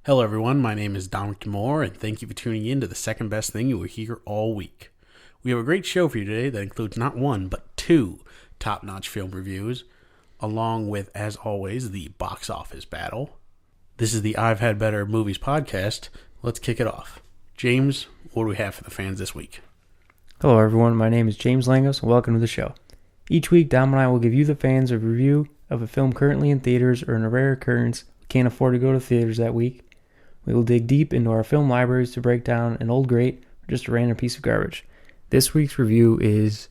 Hello everyone, my name is Dominic Moore, and thank you for tuning in to the second best thing you will hear all week. We have a great show for you today that includes not one, but two top-notch film reviews, along with, as always, the box office battle. This is the I've Had Better Movies podcast. Let's kick it off. James, what do we have for the fans this week? Hello everyone, my name is James Langos, and welcome to the show. Each week, Dom and I will give you the fans a review of a film currently in theaters or in a rare occurrence we can't afford to go to theaters that week. We will dig deep into our film libraries to break down an old great or just a random piece of garbage. This week's review is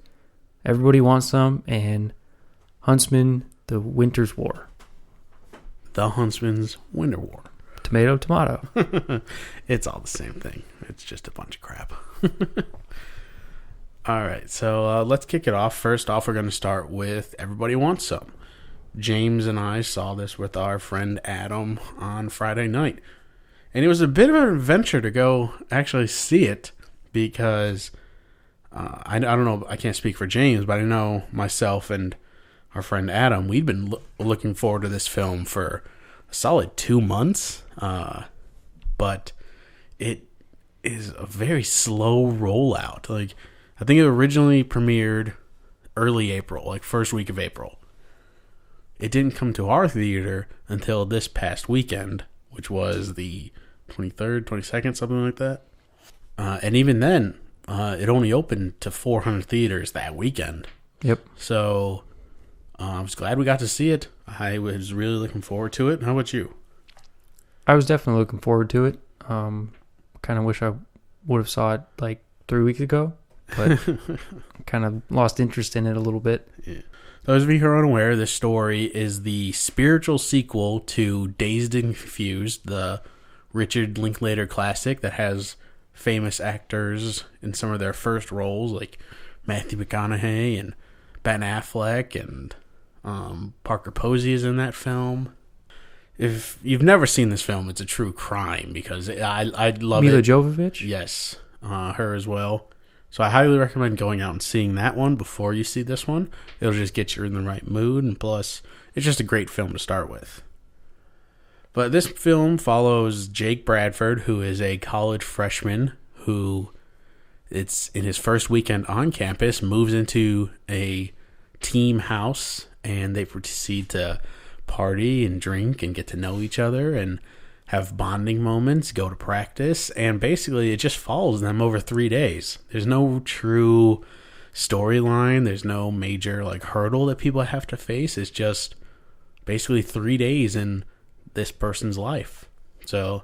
Everybody Wants Some and Huntsman, The Winter's War. The Huntsman's Winter War. Tomato, tomato. It's all the same thing. It's just a bunch of crap. Alright, so let's kick it off. First off, we're going to start with Everybody Wants Some. James and I saw this with our friend Adam on Friday night. And it was a bit of an adventure to go actually see it because I don't know, I can't speak for James, but I know myself and our friend Adam, we'd been looking forward to this film for a solid 2 months. But it is a very slow rollout. Like, I think it originally premiered early April, like first week of April. It didn't come to our theater until this past weekend, which was the 23rd, 22nd, something like that. And even then, it only opened to 400 theaters that weekend. Yep. So, I was glad we got to see it. I was really looking forward to it. How about you? I was definitely looking forward to it. Kind of wish I would have saw it like 3 weeks ago, but kind of lost interest in it a little bit. Yeah. Those of you who are unaware, this story is the spiritual sequel to Dazed and Confused, the Richard Linklater classic that has famous actors in some of their first roles, like Matthew McConaughey and Ben Affleck, and Parker Posey is in that film. If you've never seen this film, it's a true crime because I love Mila it. Jovovich? Yes, her as well. So I highly recommend going out and seeing that one before you see this one. It'll just get you in the right mood, and plus, it's just a great film to start with. But this film follows Jake Bradford, who is a college freshman who, it's in his first weekend on campus, moves into a team house, and they proceed to party and drink and get to know each other and have bonding moments, go to practice, and basically it just follows them over 3 days. There's no true storyline. There's no major hurdle that people have to face. It's just basically 3 days in this person's life. So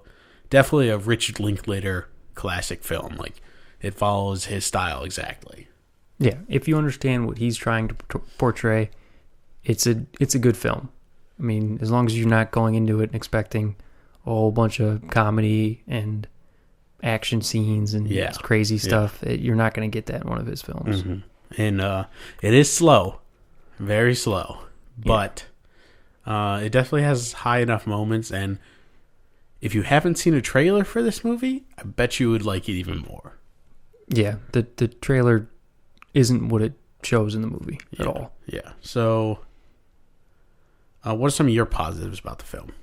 definitely a Richard Linklater classic film. It follows his style exactly. Yeah, if you understand what he's trying to portray, it's a good film. I mean, as long as you're not going into it and expecting a whole bunch of comedy and action scenes and crazy stuff, you're not going to get that in one of his films. Mm-hmm. And it is slow, very slow, but it definitely has high enough moments. And if you haven't seen a trailer for this movie, I bet you would like it even more. Yeah, the trailer isn't what it shows in the movie at all. Yeah. So, what are some of your positives about the film?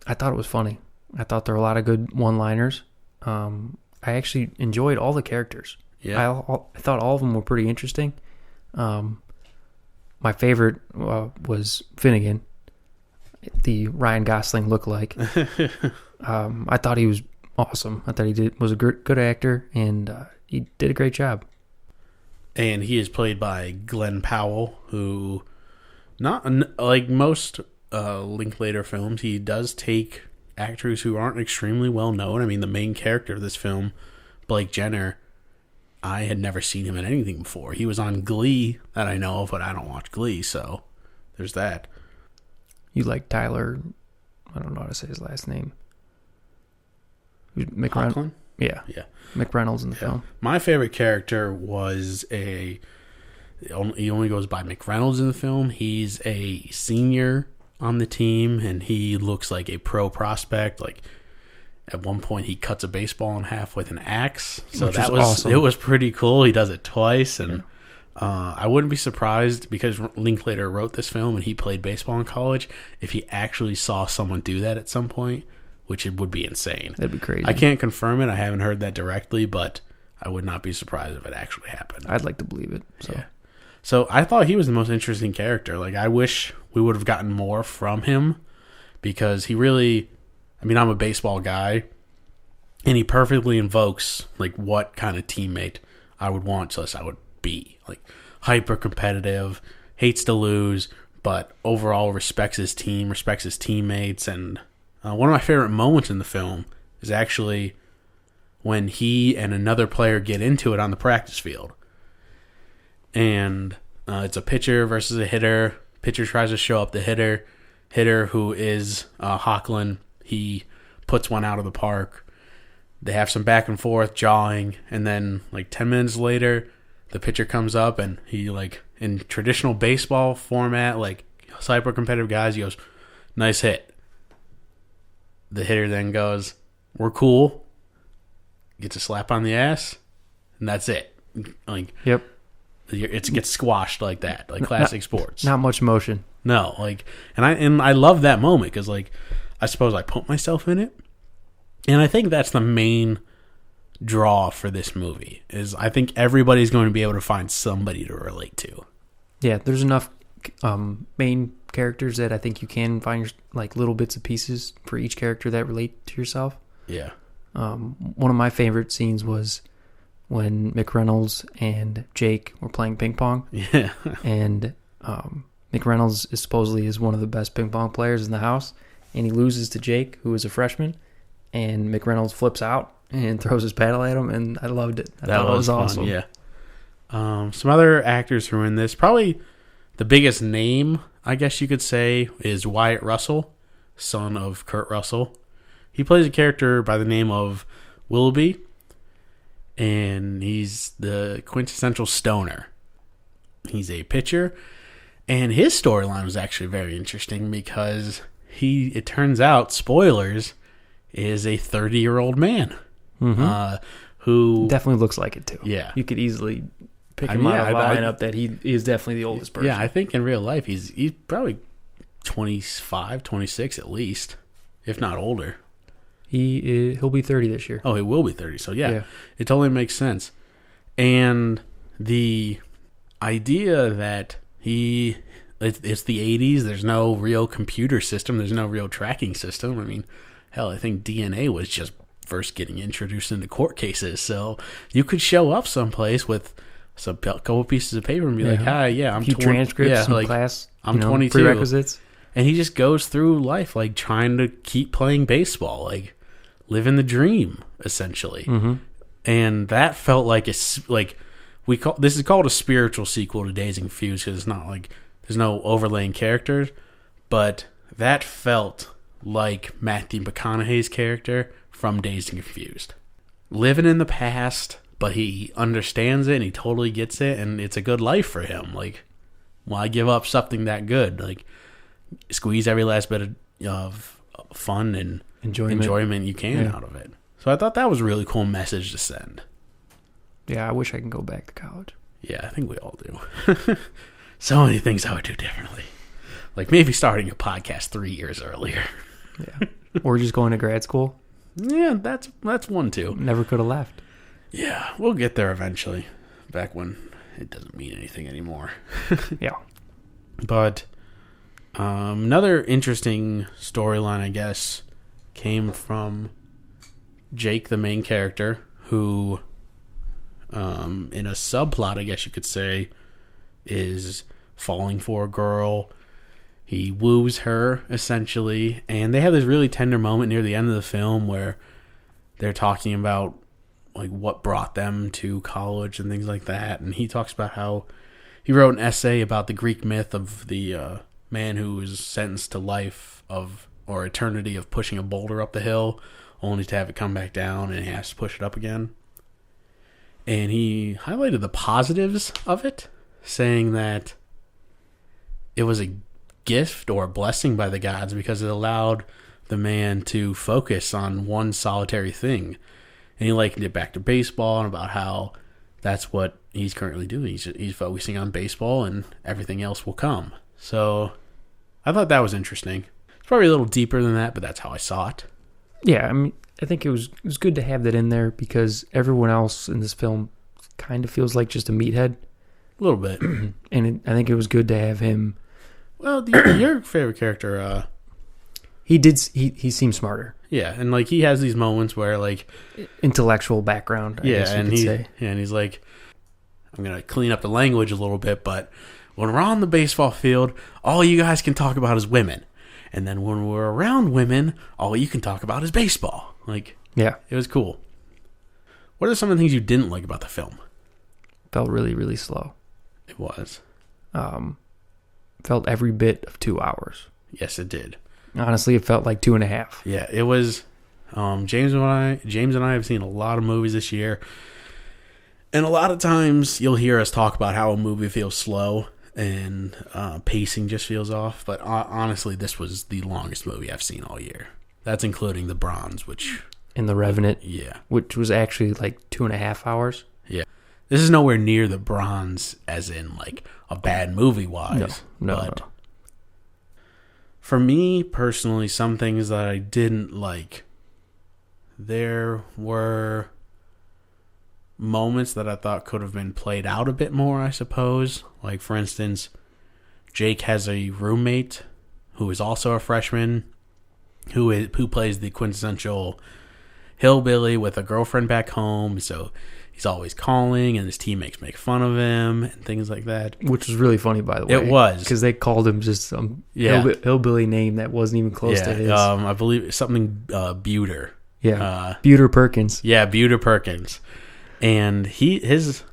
I thought it was funny. I thought there were a lot of good one-liners. I actually enjoyed all the characters. Yeah. I thought all of them were pretty interesting. My favorite was Finnegan, the Ryan Gosling lookalike. I thought he was awesome. I thought he was a good actor, and he did a great job. And he is played by Glenn Powell, who, not like most Linklater films, he does take actors who aren't extremely well known. I mean, the main character of this film, Blake Jenner, I had never seen him in anything before. He was on Glee that I know of, but I don't watch Glee, so there's that. You like Tyler, I don't know how to say his last name. Hoechlin? Yeah. McReynolds in the film. My favorite character was he only goes by McReynolds in the film. He's a senior on the team, and he looks like a pro prospect. At one point, he cuts a baseball in half with an axe. So that was awesome. It was pretty cool. He does it twice, and I wouldn't be surprised, because Linklater wrote this film and he played baseball in college, if he actually saw someone do that at some point which it would be insane. That'd be crazy. I can't confirm it. I haven't heard that directly, but I would not be surprised if it actually happened. I'd like to believe it. So. Yeah. So I thought he was the most interesting character. Like, I wish we would have gotten more from him because he really, I mean, I'm a baseball guy, and he perfectly invokes, like, what kind of teammate I would want I would be. Like, hyper competitive, hates to lose, but overall respects his team, respects his teammates. And one of my favorite moments in the film is actually when he and another player get into it on the practice field. And it's a pitcher versus a hitter. Pitcher tries to show up the hitter. Hitter, who is Hoechlin, he puts one out of the park. They have some back and forth, jawing. And then, like, 10 minutes later, the pitcher comes up and he, like, in traditional baseball format, like, hyper competitive guys, he goes, "Nice hit." The hitter then goes, "We're cool." Gets a slap on the ass, and that's it. Like, yep. It gets squashed like that, like classic sports. Not much emotion. No, like, and I love that moment because, like, I suppose I put myself in it, and I think that's the main draw for this movie. Is I think everybody's going to be able to find somebody to relate to. Yeah, there's enough main characters that I think you can find like little bits and pieces for each character that relate to yourself. Yeah. One of my favorite scenes was when McReynolds and Jake were playing ping pong. Yeah. And McReynolds is supposedly one of the best ping pong players in the house, and he loses to Jake, who is a freshman, and McReynolds flips out and throws his paddle at him, and I loved it. I thought it was awesome. Yeah. Some other actors who are in this, probably the biggest name, I guess you could say, is Wyatt Russell, son of Kurt Russell. He plays a character by the name of Willoughby, and he's the quintessential stoner. He's a pitcher, and his storyline was actually very interesting because it turns out, spoilers, is a 30-year-old man. Mm-hmm. Who definitely looks like it too. Yeah. You could easily pick him out of a lineup that he is definitely the oldest person. Yeah, I think in real life he's probably 25, 26 at least, if not older. He'll be 30 this year. Oh, he will be 30. So yeah, it totally makes sense. And the idea that it's the 80s, there's no real computer system, there's no real tracking system. I mean, hell, I think DNA was just first getting introduced into court cases. So you could show up someplace with a couple pieces of paper and be like, "Hi, yeah, I'm 20." Transcripts, some class, I'm 22. Prerequisites. And he just goes through life like trying to keep playing baseball, like living the dream, essentially. Mm-hmm. And that felt like this is called a spiritual sequel to Dazed and Confused because it's not like there's no overlaying characters, but that felt like Matthew McConaughey's character from Dazed and Confused. Living in the past, but he understands it and he totally gets it, and it's a good life for him. Like, why give up something that good? Like, squeeze every last bit of fun and enjoyment you can out of it. So I thought that was a really cool message to send. Yeah, I wish I can go back to college. Yeah, I think we all do. So many things I would do differently. Like maybe starting a podcast 3 years earlier. Yeah. Or just going to grad school. Yeah, that's one too. Never could have left. Yeah, we'll get there eventually. Back when it doesn't mean anything anymore. Yeah. But another interesting storyline, I guess, came from Jake, the main character, who, in a subplot, I guess you could say, is falling for a girl. He woos her, essentially, and they have this really tender moment near the end of the film where they're talking about like what brought them to college and things like that, and he talks about how he wrote an essay about the Greek myth of the man who was sentenced to life or eternity of pushing a boulder up the hill, only to have it come back down and he has to push it up again. And he highlighted the positives of it, saying that it was a gift or a blessing by the gods because it allowed the man to focus on one solitary thing. And he likened it back to baseball and about how that's what he's currently doing. He's focusing on baseball and everything else will come. So I thought that was interesting. It's probably a little deeper than that, but that's how I saw it. Yeah, I mean, I think it was good to have that in there because everyone else in this film kind of feels like just a meathead. A little bit. And I think it was good to have him. Well, your favorite character, he seemed smarter. yeah, and like he has these moments where like Intellectual background, I guess you could say. Yeah, and he's like, I'm gonna clean up the language a little bit, but when we're on the baseball field, all you guys can talk about is women. And then when we're around women, all you can talk about is baseball. Like, Yeah. it was cool. What are some of the things you didn't like about the film? Felt really, really slow. It was. Felt every bit of 2 hours. Yes, it did. Honestly, it felt like 2.5. Yeah, it was. James and I have seen a lot of movies this year. And a lot of times you'll hear us talk about how a movie feels slow and pacing just feels off. But honestly, this was the longest movie I've seen all year. That's including The Bronze, which... And The Revenant. Yeah. Which was actually like 2.5 hours. Yeah. This is nowhere near The Bronze as in like a bad movie-wise. No. For me, personally, some things that I didn't like... There were moments that I thought could have been played out a bit more, I suppose. Like, for instance, Jake has a roommate who is also a freshman who plays the quintessential hillbilly with a girlfriend back home. So he's always calling, and his teammates make fun of him and things like that. Which was really funny, by the way. It was. Because they called him just some hillbilly name that wasn't even close to his. I believe it's something Buter. Yeah, Buter Perkins. Yeah, Buter Perkins. And he has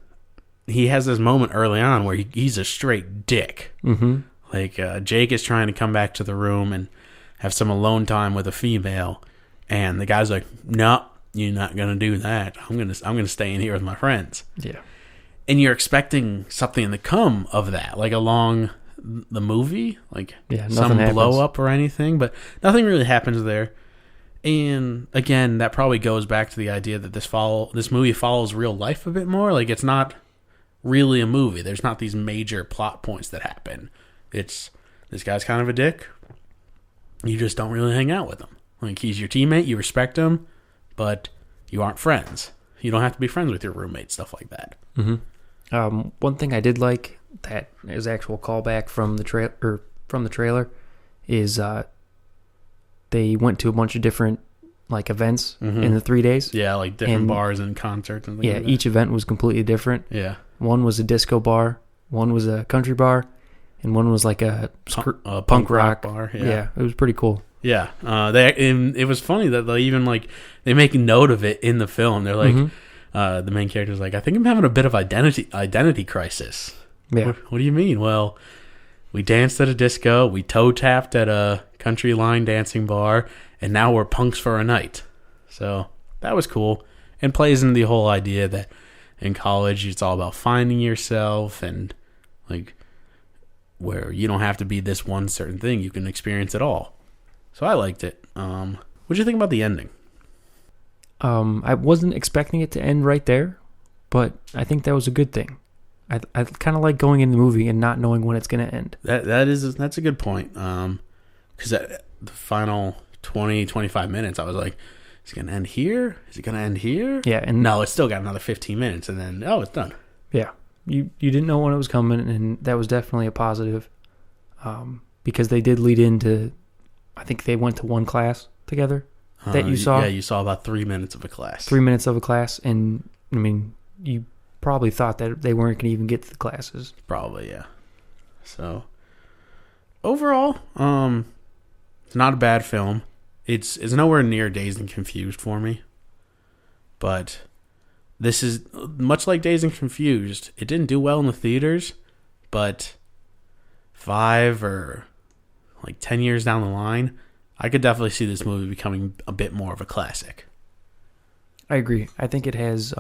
this moment early on where he's a straight dick. Mm-hmm. Like, Jake is trying to come back to the room and have some alone time with a female, and the guy's like, "No, you're not gonna do that. I'm gonna stay in here with my friends." Yeah. And you're expecting something to come of that, like along the movie, like some blow up or anything, but nothing really happens there. And again, that probably goes back to the idea that this movie follows real life a bit more. Like, it's not really a movie. There's not these major plot points that happen. It's, this guy's kind of a dick. You just don't really hang out with him. Like, he's your teammate, you respect him, but you aren't friends. You don't have to be friends with your roommate, stuff like that. Mm-hmm. One thing I did like that is actual callback from the trailer is they went to a bunch of different like events in the 3 days. Yeah, like different bars and concerts and things like that. Each event was completely different. Yeah. One was a disco bar, one was a country bar, and one was like a punk rock bar. Yeah, it was pretty cool. Yeah. It was funny that they even like they make note of it in the film. They're like the main character's like, I think I'm having a bit of identity crisis. Yeah. What do you mean? Well, we danced at a disco, we toe tapped at a country line dancing bar, and now we're punks for a night. So that was cool, and plays into the whole idea that in college it's all about finding yourself, and like where you don't have to be this one certain thing, you can experience it all. So I liked it. What'd you think about the ending? I wasn't expecting it to end right there, but I think that was a good thing. I kind of like going in the movie and not knowing when it's going to end. That's a good point. Because the final 20-25 minutes, I was like, is it going to end here? Is it going to end here? Yeah, and no, it's still got another 15 minutes, and then it's done. Yeah, you didn't know when it was coming, and that was definitely a positive. Because they did lead into, I think they went to one class together that you saw. Yeah, you saw about 3 minutes of a class. 3 minutes of a class, and I mean, you probably thought that they weren't going to even get to the classes. Probably, yeah. So, overall, it's not a bad film. It's nowhere near Dazed and Confused for me. But this is, much like Dazed and Confused, it didn't do well in the theaters, but 5 or like 10 years down the line, I could definitely see this movie becoming a bit more of a classic. I agree. I think it has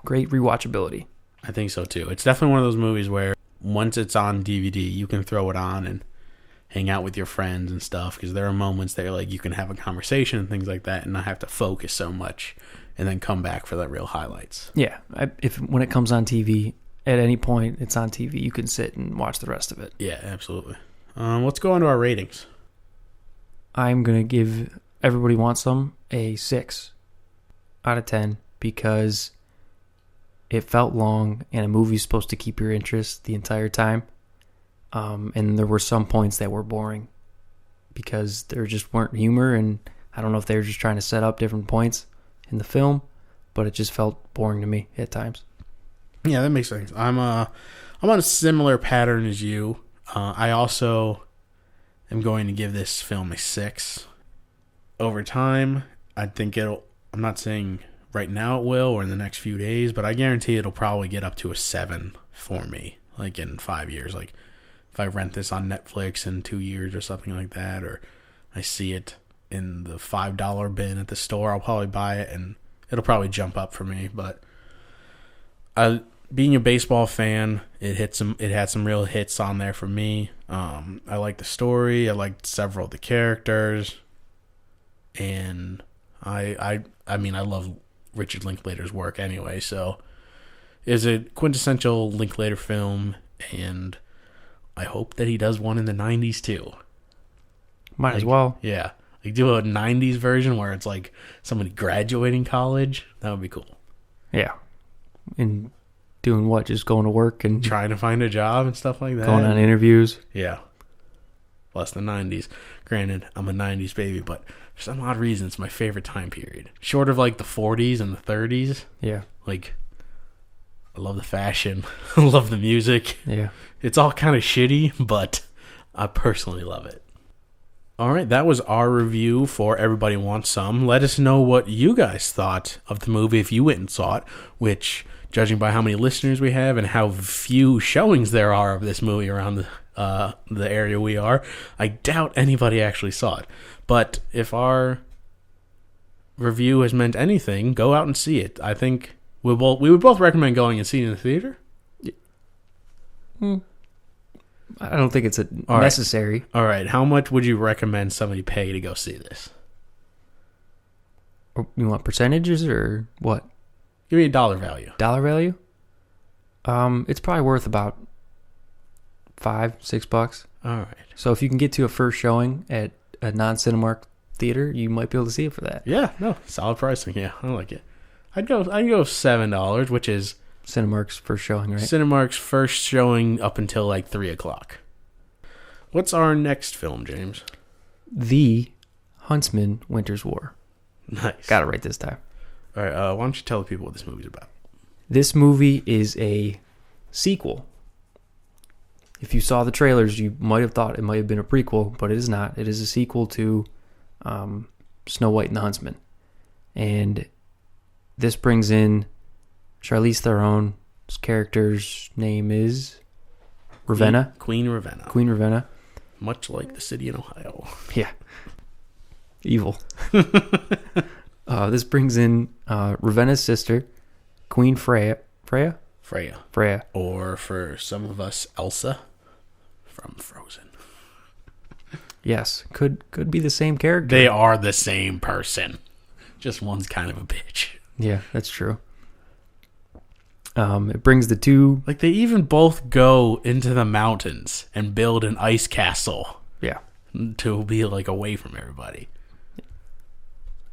great rewatchability. I think so too. It's definitely one of those movies where once it's on DVD, you can throw it on and hang out with your friends and stuff, because there are moments there like you can have a conversation and things like that and not have to focus so much and then come back for the real highlights. Yeah. When it comes on TV, at any point it's on TV, you can sit and watch the rest of it. Yeah, absolutely. Let's go on to our ratings. I'm going to give Everybody Wants Some a 6 out of 10 because it felt long and a movie's supposed to keep your interest the entire time. And there were some points that were boring because there just weren't humor, and I don't know if they were just trying to set up different points in the film, but it just felt boring to me at times. Yeah, that makes sense. I'm on a similar pattern as you. I also am going to give this film a 6. Over time, I think I'm not saying right now it will or in the next few days, but I guarantee it'll probably get up to a 7 for me, like in 5 years. Like if I rent this on Netflix in 2 years or something like that, or I see it in the $5 bin at the store, I'll probably buy it and it'll probably jump up for me. But being a baseball fan, it had some real hits on there for me. I liked the story. I liked several of the characters, and I mean I love Richard Linklater's work anyway. So it's a quintessential Linklater film, and I hope that he does one in the 90s too. Might as well. Yeah, like do a 90s version where it's like somebody graduating college. That would be cool. Yeah, and doing what? Just going to work and trying to find a job and stuff like that. Going on interviews. Yeah. Plus the 90s. Granted, I'm a 90s baby, but for some odd reason, it's my favorite time period. Short of like the 40s and the 30s. Yeah. Like, I love the fashion. I love the music. Yeah. It's all kind of shitty, but I personally love it. All right, that was our review for Everybody Wants Some. Let us know what you guys thought of the movie if you went and saw it, which, judging by how many listeners we have and how few showings there are of this movie around the area we are, I doubt anybody actually saw it. But if our review has meant anything, go out and see it. I think we would both recommend going and seeing it in the theater. I don't think it's necessary. All right. How much would you recommend somebody pay to go see this? You want percentages or what? Give me a dollar value. Dollar value? It's probably worth about $5-6. All right. So if you can get to a first showing at a non-Cinemark theater, you might be able to see it for that. Yeah, no, solid pricing. Yeah, I like it. I'd go $7, which is Cinemark's first showing, right? Cinemark's first showing up until like 3:00. What's our next film, James? The Huntsman: Winter's War. Nice. Got it right this time. All right. Why don't you tell the people what this movie's about? This movie is a sequel. If you saw the trailers, you might have thought it might have been a prequel, but it is not. It is a sequel to Snow White and the Huntsman. And this brings in Charlize Theron's character's name is Ravenna. Queen Ravenna. Queen Ravenna. Much like the city in Ohio. Yeah. Evil. This brings in Ravenna's sister, Queen Freya. Freya? Freya. Or for some of us, Elsa from Frozen. Yes. Could be the same character. They are the same person. Just one's kind of a bitch. Yeah, that's true. It brings the two... Like, they even both go into the mountains and build an ice castle. Yeah. To be, like, away from everybody.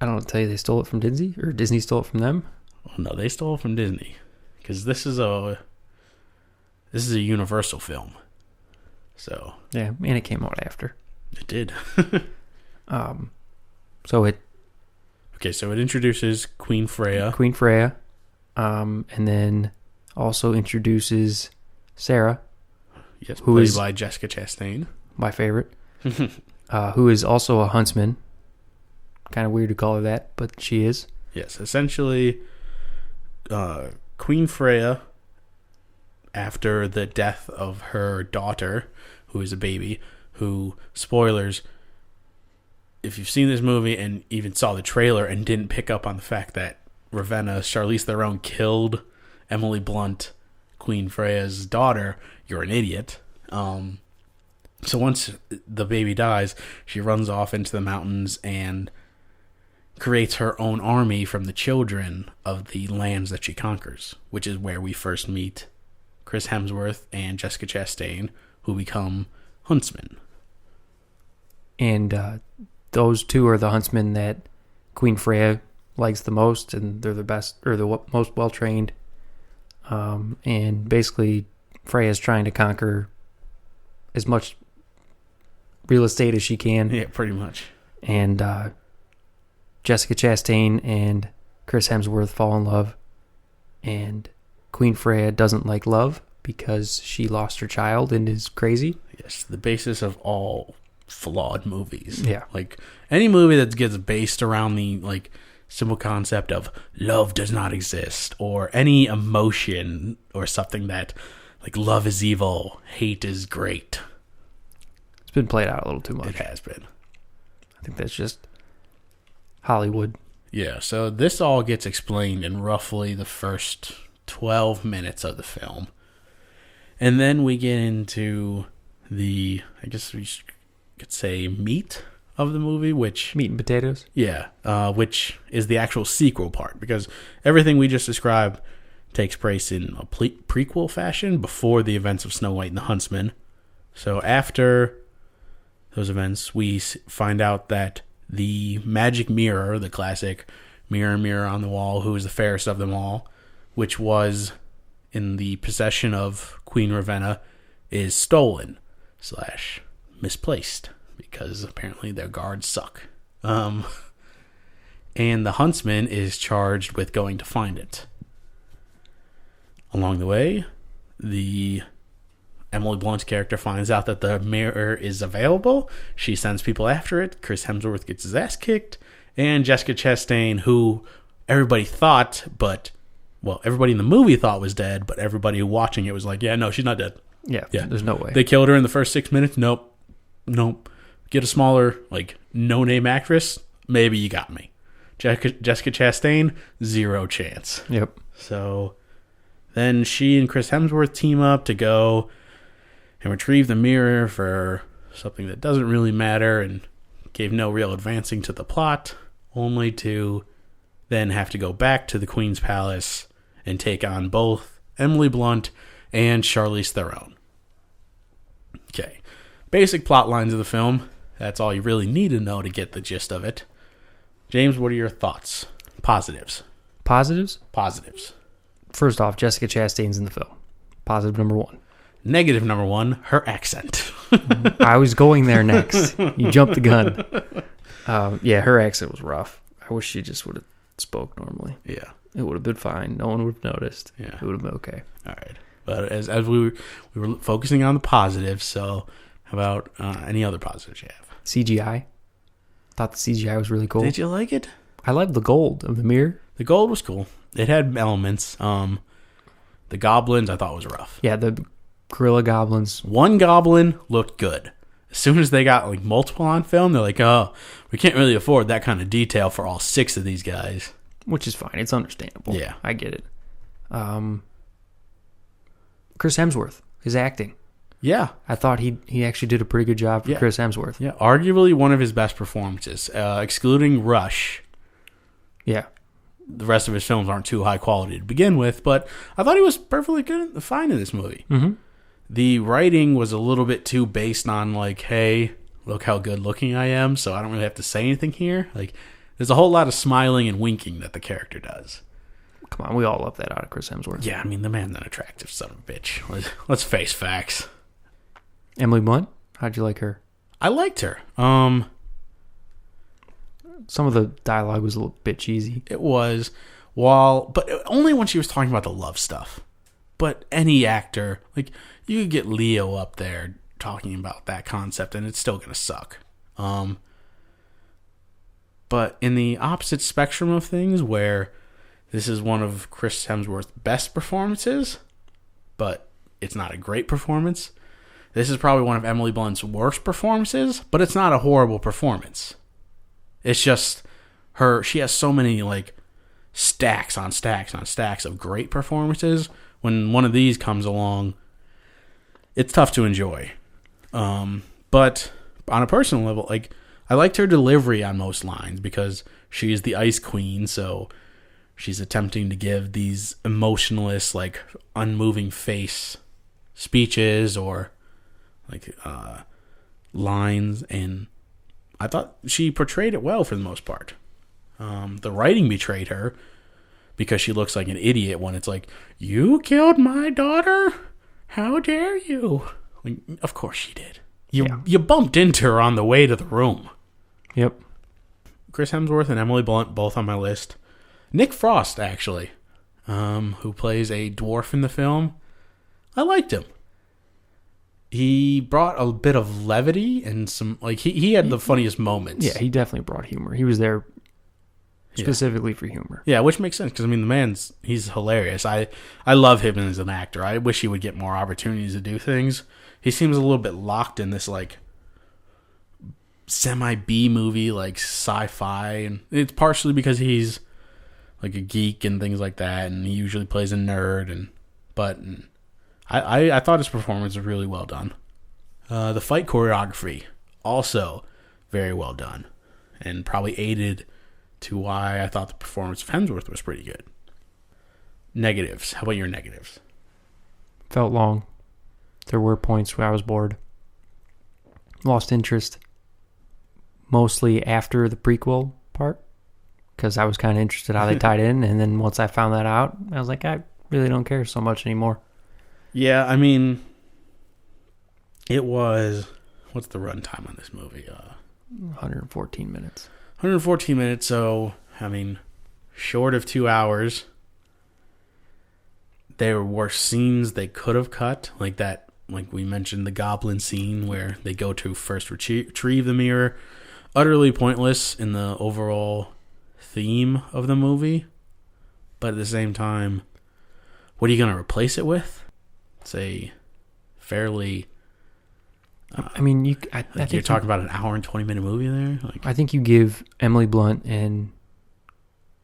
I don't know, tell you they stole it from Disney? Or Disney stole it from them? Well, no, they stole it from Disney. Because this is a Universal film. So... Yeah, and it came out after. It did. So it... Okay, so it introduces Queen Freya. And then also introduces Sarah. Yes, played by Jessica Chastain. My favorite. Who is also a huntsman. Kind of weird to call her that, but she is. Yes, essentially, Queen Freya, after the death of her daughter, who is a baby, who, spoilers, if you've seen this movie and even saw the trailer and didn't pick up on the fact that Ravenna, Charlize Theron, killed Emily Blunt, Queen Freya's daughter, you're an idiot. So once the baby dies, she runs off into the mountains and creates her own army from the children of the lands that she conquers, which is where we first meet Chris Hemsworth and Jessica Chastain, who become huntsmen. And those two are the huntsmen that Queen Freya likes the most, and they're the best, or the most well-trained. And basically, Freya's trying to conquer as much real estate as she can. Yeah, pretty much. And Jessica Chastain and Chris Hemsworth fall in love. And Queen Freya doesn't like love because she lost her child and is crazy. Yes, the basis of all flawed movies. Yeah. Like, any movie that gets based around the, like, simple concept of love does not exist, or any emotion or something that, like, love is evil, hate is great. It's been played out a little too much. It has been. I think that's just Hollywood. Yeah, so this all gets explained in roughly the first 12 minutes of the film. And then we get into the, I guess we could say, meat of the movie, which... Meat and potatoes? Yeah, which is the actual sequel part, because everything we just described takes place in a prequel fashion before the events of Snow White and the Huntsman. So after those events, we find out that the magic mirror, the classic mirror, mirror on the wall, who is the fairest of them all, which was in the possession of Queen Ravenna, is stolen / misplaced, because apparently their guards suck. And the huntsman is charged with going to find it. Along the way, the Emily Blunt's character finds out that the mirror is available. She sends people after it. Chris Hemsworth gets his ass kicked. And Jessica Chastain, who everybody thought, everybody in the movie thought was dead, but everybody watching it was like, yeah, no, she's not dead. Yeah, there's no way. They killed her in the first 6 minutes. Nope. Get a smaller, no-name actress. Maybe you got me. Jessica Chastain, 0 chance. Yep. So then she and Chris Hemsworth team up to go and retrieve the mirror for something that doesn't really matter and gave no real advancing to the plot, only to then have to go back to the Queen's Palace and take on both Emily Blunt and Charlize Theron. Okay. Basic plot lines of the film. That's all you really need to know to get the gist of it. James, what are your thoughts? Positives. Positives? Positives. First off, Jessica Chastain's in the film. Positive number 1. Negative number 1, her accent. I was going there next. You jumped the gun. Yeah, her accent was rough. I wish she just would have spoke normally. Yeah. It would have been fine. No one would have noticed. Yeah. It would have been okay. All right. But as we were focusing on the positives, so how about any other positives you have? CGI. Thought the CGI was really cool. Did you like it? I liked the gold of the mirror. The gold was cool. It had elements. The goblins I thought was rough. Yeah, the gorilla goblins. One goblin looked good. As soon as they got multiple on film, they're like, oh, we can't really afford that kind of detail for all 6 of these guys. Which is fine. It's understandable. Yeah. I get it. Chris Hemsworth, his acting. Yeah. I thought he actually did a pretty good job for Chris Hemsworth. Yeah, arguably one of his best performances. Excluding Rush. Yeah. The rest of his films aren't too high quality to begin with, but I thought he was perfectly good, fine in this movie. Mm-hmm. The writing was a little bit too based on hey, look how good looking I am, so I don't really have to say anything here. There's a whole lot of smiling and winking that the character does. Come on, we all love that out of Chris Hemsworth. Yeah, I mean, the man's an attractive son of a bitch. Let's face facts. Emily Blunt, how'd you like her? I liked her. Some of the dialogue was a little bit cheesy. It was, but only when she was talking about the love stuff. But any actor, you could get Leo up there talking about that concept, and it's still gonna suck. But in the opposite spectrum of things, where this is one of Chris Hemsworth's best performances, but it's not a great performance. This is probably one of Emily Blunt's worst performances, but it's not a horrible performance. It's just she has so many stacks on stacks on stacks of great performances. When one of these comes along, it's tough to enjoy. But on a personal level, I liked her delivery on most lines because she's the Ice Queen, so she's attempting to give these emotionless, unmoving face speeches or lines, and I thought she portrayed it well for the most part. The writing betrayed her because she looks like an idiot when it's like, you killed my daughter? How dare you? Like, of course she did. You bumped into her on the way to the room. Yep. Chris Hemsworth and Emily Blunt, both on my list. Nick Frost, actually, who plays a dwarf in the film. I liked him. He brought a bit of levity and some, like, he had the funniest moments. Yeah, he definitely brought humor. He was there specifically for humor. Yeah, which makes sense because, I mean, he's hilarious. I love him as an actor. I wish he would get more opportunities to do things. He seems a little bit locked in this, like, semi-B movie, like, sci-fi. And it's partially because he's, like, a geek and things like that, and he usually plays a nerd. But I thought his performance was really well done. The fight choreography, also very well done, and probably aided to why I thought the performance of Hemsworth was pretty good. Negatives. How about your negatives? Felt long. There were points where I was bored. Lost interest. Mostly after the prequel part. Because I was kind of interested how they tied in. And then once I found that out, I was like, I really don't care so much anymore. Yeah, I mean, it was... What's the runtime on this movie? 114 minutes. 114 minutes, so, I mean, short of 2 hours. There were scenes they could have cut, like that, like we mentioned, the goblin scene where they go to first retrieve the mirror. Utterly pointless in the overall theme of the movie. But at the same time, what are you going to replace it with? It's a fairly... I mean, I think you're talking about an hour and 20-minute movie there. Like, I think you give Emily Blunt and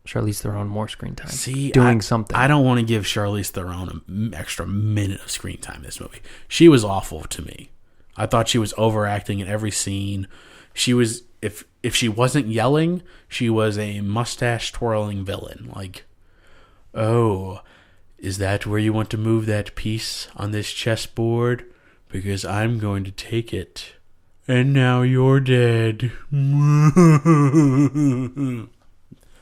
Charlize Theron more screen time. Doing something. I don't want to give Charlize Theron an extra minute of screen time in this movie. She was awful to me. I thought she was overacting in every scene. She was, if she wasn't yelling, she was a mustache twirling villain. Like, oh, is that where you want to move that piece on this chessboard? Because I'm going to take it. And now you're dead.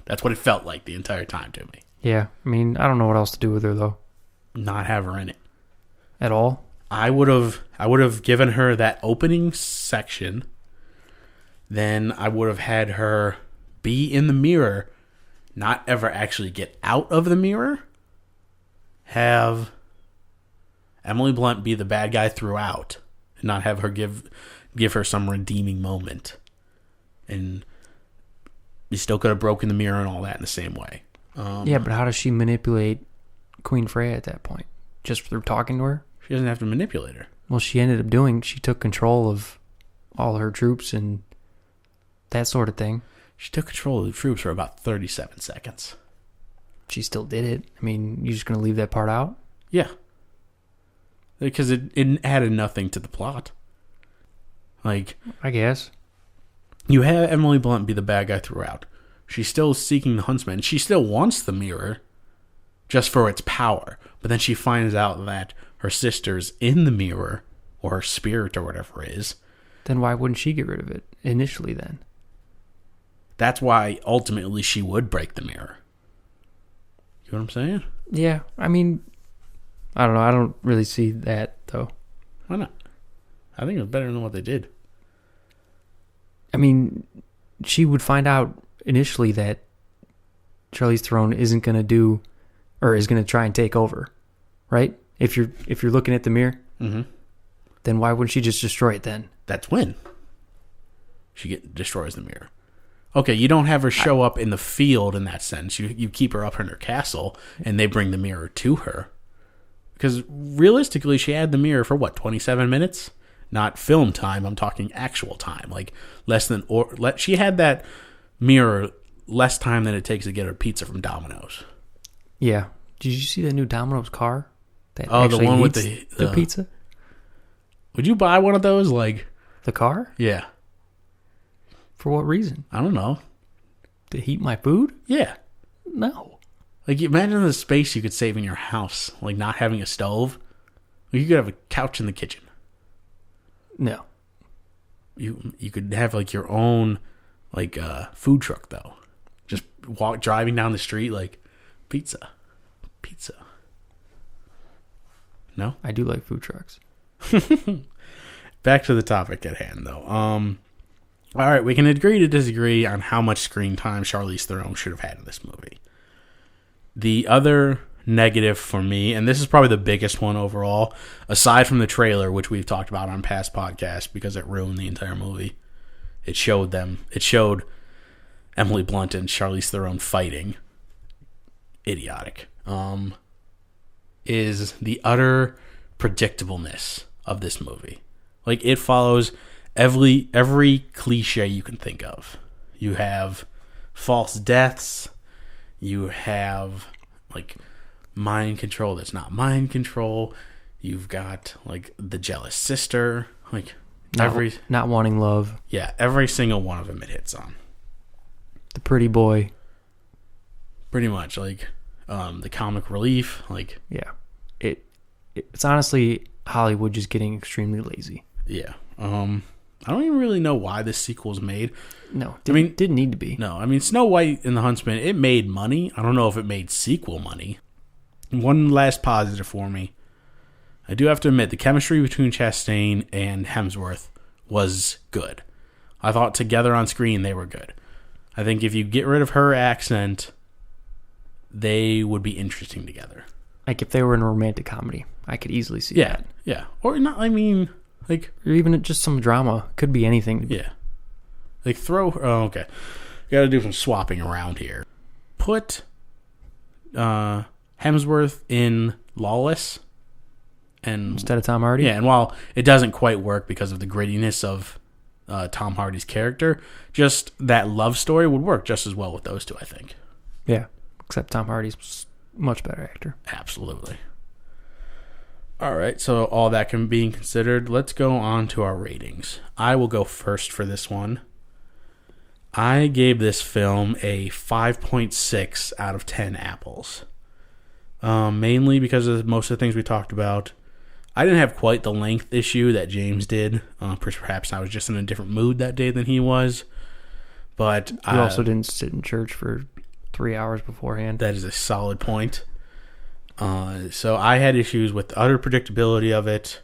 That's what it felt like the entire time to me. Yeah, I mean, I don't know what else to do with her, though. Not have her in it. At all? I would have given her that opening section. Then I would have had her be in the mirror, not ever actually get out of the mirror. Have Emily Blunt be the bad guy throughout, and not have her give her some redeeming moment. And you still could have broken the mirror and all that in the same way. Yeah, but how does she manipulate Queen Freya at that point? Just through talking to her? She doesn't have to manipulate her. Well, she took control of all her troops and that sort of thing. She took control of the troops for about 37 seconds. She still did it. I mean, you're just going to leave that part out? Yeah. Because it added nothing to the plot. Like, I guess. You have Emily Blunt be the bad guy throughout. She's still seeking the Huntsman. She still wants the mirror just for its power. But then she finds out that her sister's in the mirror, or her spirit, or whatever it is. Then why wouldn't she get rid of it initially then? That's why ultimately she would break the mirror. You know what I'm saying? Yeah, I mean, I don't know. I don't really see that, though. Why not? I think it was better than what they did. I mean, she would find out initially that Charlize Theron isn't going to do, or is going to try and take over, right? If you're looking at the mirror, then why wouldn't she just destroy it then? That's when she destroys the mirror. Okay, you don't have her show up in the field in that sense. You keep her up in her castle, and they bring the mirror to her. Because realistically, she had the mirror for, 27 minutes? Not film time, I'm talking actual time. Like, she had that mirror less time than it takes to get her pizza from Domino's. Yeah. Did you see the new Domino's car? That the one with the pizza? Would you buy one of those? Like, the car? Yeah. For what reason? I don't know. To heat my food? Yeah. No. Like, imagine the space you could save in your house. Like, not having a stove. You could have a couch in the kitchen. No. You could have like your own like food truck though. Just driving down the street like pizza. No? I do like food trucks. Back to the topic at hand though. All right, we can agree to disagree on how much screen time Charlize Theron should have had in this movie. The other negative for me, and this is probably the biggest one overall, aside from the trailer, which we've talked about on past podcasts because it ruined the entire movie. It showed Emily Blunt and Charlize Theron fighting. Idiotic. Is the utter predictableness of this movie. Like, it follows every cliche you can think of. You have false deaths. You have, like, mind control that's not mind control. You've got, like, the jealous sister. Like, not wanting love. Yeah, every single one of them it hits on. The pretty boy. Pretty much, like, the comic relief. Like, yeah. It's honestly Hollywood just getting extremely lazy. Yeah. I don't even really know why this sequel was made. No, didn't need to be. No, I mean, Snow White and the Huntsman, it made money. I don't know if it made sequel money. One last positive for me. I do have to admit, the chemistry between Chastain and Hemsworth was good. I thought together on screen they were good. I think if you get rid of her accent, they would be interesting together. Like if they were in a romantic comedy, I could easily see that. Yeah. Or not, I mean, like... Or even just some drama. Could be anything. Yeah. Like okay. Gotta do some swapping around here. Put Hemsworth in Lawless. And instead of Tom Hardy? Yeah, and while it doesn't quite work because of the grittiness of Tom Hardy's character, just that love story would work just as well with those two, I think. Yeah, except Tom Hardy's much better actor. Absolutely. All right, so all that can be considered, let's go on to our ratings. I will go first for this one. I gave this film a 5.6 out of 10 apples. Mainly because of most of the things we talked about. I didn't have quite the length issue that James did. Perhaps I was just in a different mood that day than he was. But you also didn't sit in church for 3 hours beforehand. That is a solid point. So I had issues with the utter predictability of it.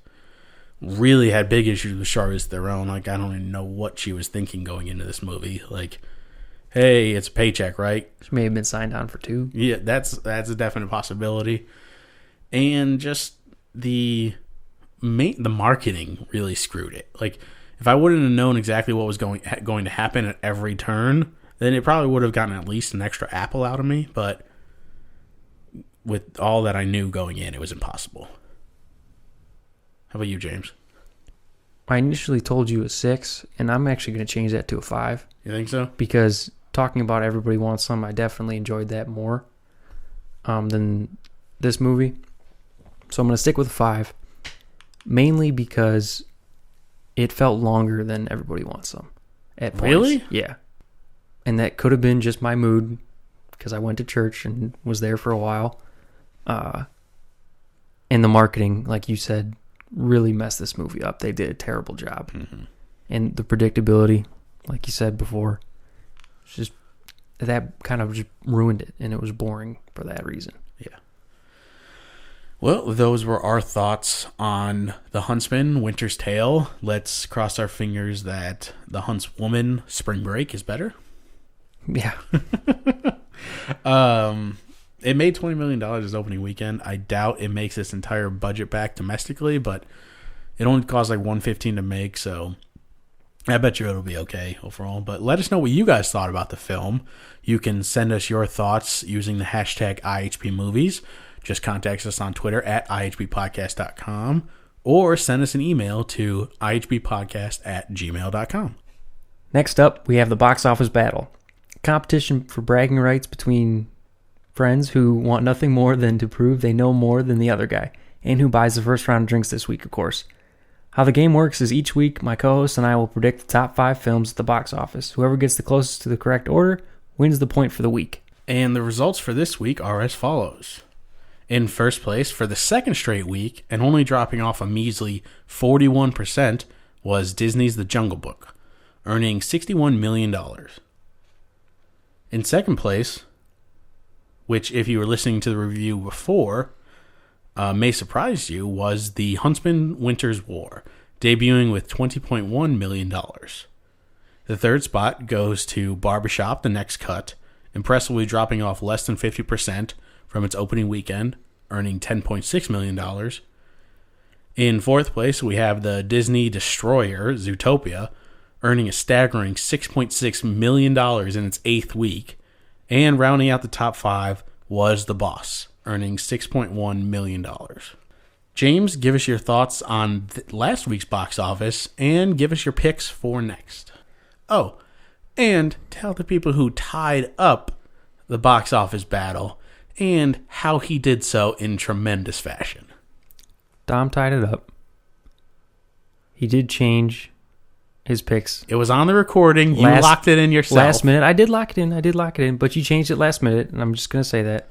Really had big issues with Charlize Theron. Like, I don't even know what she was thinking going into this movie. Like, hey, it's a paycheck, right? She may have been signed on for 2. Yeah, that's a definite possibility. And just the marketing really screwed it. Like, if I wouldn't have known exactly what was going to happen at every turn, then it probably would have gotten at least an extra apple out of me. But with all that I knew going in, it was impossible. How about you, James? I initially told you a 6, and I'm actually going to change that to a 5. You think so? Because talking about Everybody Wants Some, I definitely enjoyed that more than this movie. So I'm going to stick with a 5, mainly because it felt longer than Everybody Wants Some. At points. Really? Yeah. And that could have been just my mood, because I went to church and was there for a while. And the marketing, like you said, really messed this movie up. They did a terrible job. Mm-hmm. And the predictability, like you said before, just that kind of just ruined it, and it was boring for that reason. Yeah. Well, those were our thoughts on The Huntsman, Winter's Tale. Let's cross our fingers that The Huntswoman, Spring Break is better. Yeah. It made $20 million this opening weekend. I doubt it makes its entire budget back domestically, but it only cost like $115 to make, so I bet you it'll be okay overall. But let us know what you guys thought about the film. You can send us your thoughts using the hashtag IHBmovies. Just contact us on Twitter at ihbpodcast.com or send us an email to ihbpodcast@gmail.com. Next up, we have the box office battle. Competition for bragging rights between friends who want nothing more than to prove they know more than the other guy, and who buys the first round of drinks this week, of course. How the game works is each week, my co-host and I will predict the top 5 films at the box office. Whoever gets the closest to the correct order wins the point for the week. And the results for this week are as follows. In first place, for the second straight week, and only dropping off a measly 41%, was Disney's The Jungle Book, earning $61 million. In second place, which if you were listening to the review before, may surprise you, was The Huntsman Winter's War, debuting with $20.1 million. The third spot goes to Barbershop, The Next Cut, impressively dropping off less than 50% from its opening weekend, earning $10.6 million. In fourth place, we have the Disney destroyer, Zootopia, earning a staggering $6.6 million in its 8th week. And rounding out the top 5 was The Boss, earning $6.1 million. James, give us your thoughts on last week's box office and give us your picks for next. Oh, and tell the people who tied up the box office battle and how he did so in tremendous fashion. Dom tied it up. He did change his picks. It was on the recording. You locked it in yourself. Last minute. I did lock it in, but you changed it last minute, and I'm just going to say that.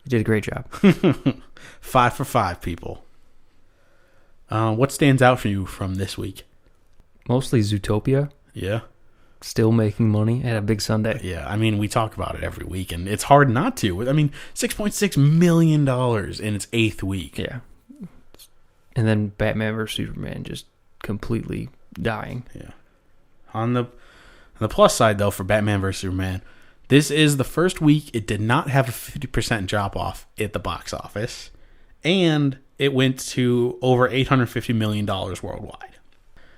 You did a great job. 5 for 5, people. What stands out for you from this week? Mostly Zootopia. Yeah. Still making money at a big Sunday. Yeah, I mean, we talk about it every week, and it's hard not to. I mean, $6.6 million in its 8th week. Yeah. And then Batman vs. Superman just completely dying. Yeah. On the plus side, though, for Batman vs. Superman, this is the first week it did not have a 50% drop-off at the box office, and it went to over $850 million worldwide.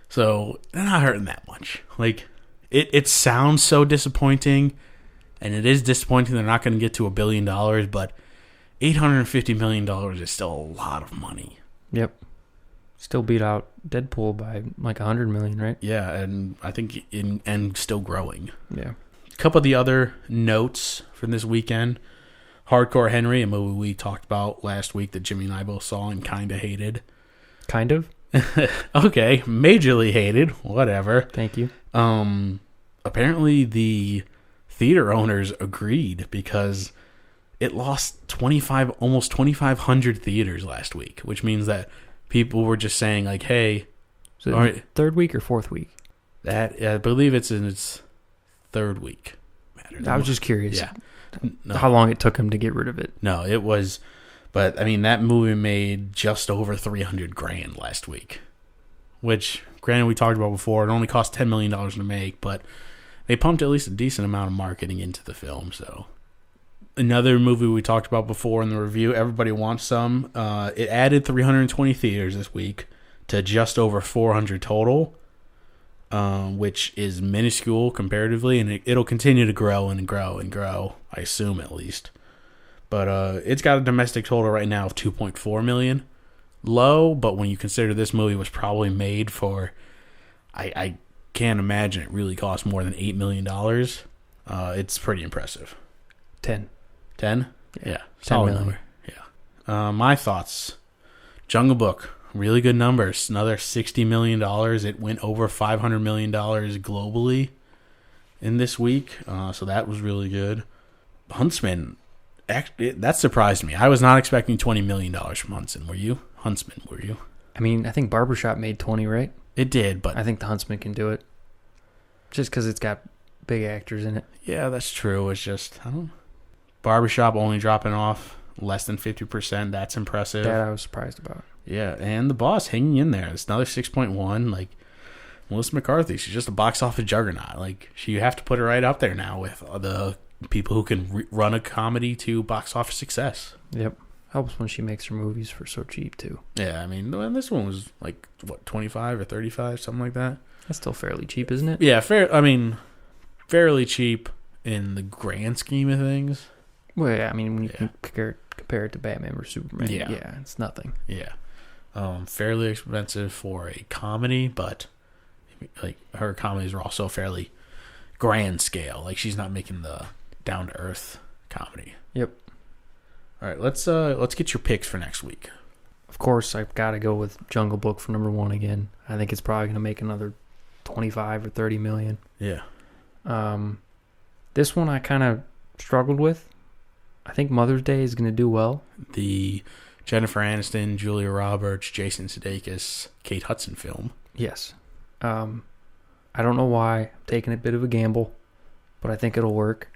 So, they're not hurting that much. Like, it sounds so disappointing, and it is disappointing they're not going to get to $1 billion, but $850 million is still a lot of money. Yep. Still beat out Deadpool by like $100 million, right? Yeah, and I think and still growing. Yeah. A couple of the other notes from this weekend. Hardcore Henry, a movie we talked about last week that Jimmy and I both saw and kind of hated. Kind of? Okay, majorly hated. Whatever. Thank you. Apparently the theater owners agreed because it lost almost 2,500 theaters last week, which means that people were just saying like, "Hey, so all right, third week or fourth week?" That I believe it's in its third week. I was just curious. Yeah, how long it took him to get rid of it. No, it was, but I mean that movie made just over $300,000 last week, which granted we talked about before. It only cost $10 million to make, but they pumped at least a decent amount of marketing into the film. So. Another movie we talked about before in the review, Everybody Wants Some. It added 320 theaters this week to just over 400 total, which is minuscule comparatively, and it'll continue to grow and grow and grow, I assume at least. But it's got a domestic total right now of 2.4 million. Low, but when you consider this movie was probably made for, I can't imagine it really cost more than $8 million. It's pretty impressive. 10. 10? Yeah. 10 Solid million. number. Yeah. My thoughts. Jungle Book. Really good numbers. Another $60 million. It went over $500 million globally in this week. So that was really good. Huntsman. That surprised me. I was not expecting $20 million from Huntsman. Were you? Huntsman, were you? I mean, I think Barbershop made 20, right? It did, but I think the Huntsman can do it. Just because it's got big actors in it. Yeah, that's true. It's just, I don't know. Barbershop only dropping off less than 50%. That's impressive. That I was surprised about. Yeah, and The Boss hanging in there. It's another 6.1. Like, Melissa McCarthy, she's just a box office juggernaut. Like, you have to put her right up there now with the people who can run a comedy to box office success. Yep. Helps when she makes her movies for so cheap, too. Yeah, I mean, this one was like, what, 25 or 35, something like that? That's still fairly cheap, isn't it? Yeah, fairly cheap in the grand scheme of things. Well, yeah, I mean, when you can compare it to Batman vs. Superman, yeah, it's nothing. Yeah. Fairly expensive for a comedy, but like her comedies are also fairly grand scale. Like she's not making the down to earth comedy. Yep. All right, let's get your picks for next week. Of course, I've got to go with Jungle Book for number 1 again. I think it's probably going to make another 25 or 30 million. Yeah. This one I kind of struggled with. I think Mother's Day is going to do well. The Jennifer Aniston, Julia Roberts, Jason Sudeikis, Kate Hudson film. Yes. I don't know why. I'm taking a bit of a gamble, but I think it'll work.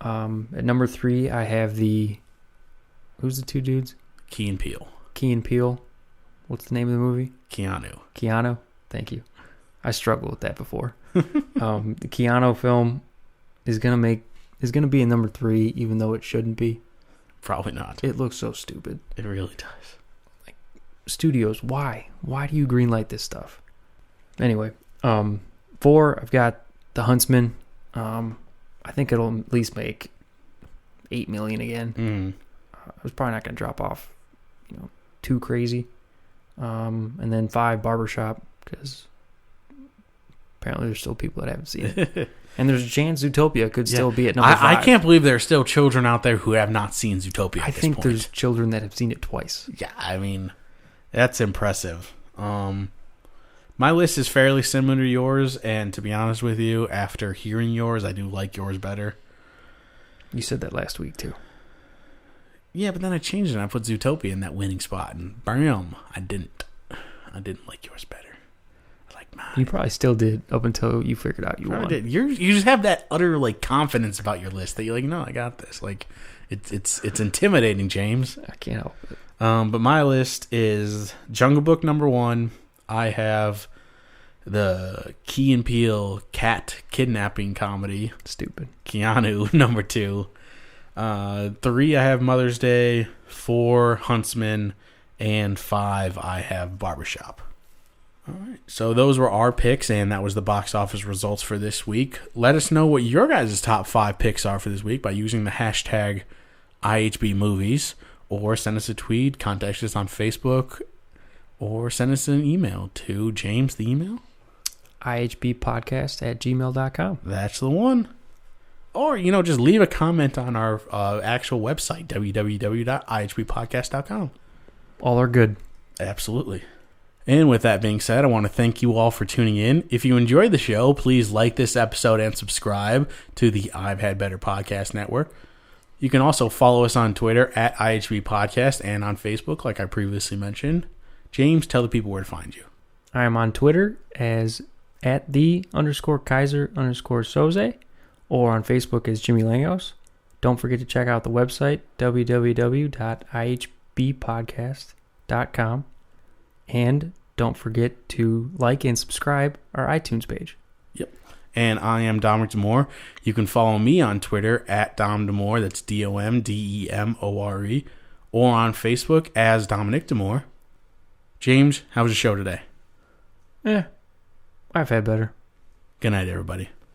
At number 3, I have who's the two dudes? Key and Peele. Key and Peele. What's the name of the movie? Keanu. Thank you. I struggled with that before. The Keanu film is gonna be in number 3, even though it shouldn't be. Probably not. It looks so stupid. It really does. Like, studios, why? Why do you greenlight this stuff? Anyway, 4, I've got The Huntsman. I think it'll at least make $8 million again. I was probably not gonna drop off, too crazy. And then 5, Barbershop, because apparently there's still people that haven't seen it. And there's a chance Zootopia could still be at number 5. I can't believe there are still children out there who have not seen Zootopia at this point. There's children that have seen it twice. Yeah, I mean, that's impressive. My list is fairly similar to yours, and to be honest with you, after hearing yours, I do like yours better. You said that last week, too. Yeah, but then I changed it and I put Zootopia in that winning spot, and bam, I didn't like yours better. I like mine. You probably still did up until you figured out you won. Did. You just have that utter confidence about your list that you're like, no, I got this. It's intimidating, James. I can't help it. But my list is Jungle Book number 1. I have the Key and Peele cat kidnapping comedy. Stupid. Keanu number 2. 3, I have Mother's Day. 4, Huntsman. And 5, I have Barbershop. All right. So those were our picks, and that was the box office results for this week. Let us know what your guys' top 5 picks are for this week by using the hashtag IHB Movies, or send us a tweet, contact us on Facebook, or send us an email to James, the email? ihbpodcast@gmail.com. That's the one. Or, just leave a comment on our actual website, www.ihbpodcast.com. All are good. Absolutely. And with that being said, I want to thank you all for tuning in. If you enjoyed the show, please like this episode and subscribe to the I've Had Better Podcast Network. You can also follow us on Twitter at IHB Podcast and on Facebook, like I previously mentioned. James, tell the people where to find you. I am on Twitter as @the_Kaiser_Soze, or on Facebook as Jimmy Langos. Don't forget to check out the website, www.ihbpodcast.com. And don't forget to like and subscribe our iTunes page. Yep. And I am Dominic Demore. You can follow me on Twitter at Dom Demore. That's DOMDEMORE. Or on Facebook as Dominic Demore. James, how was the show today? I've had better. Good night, everybody.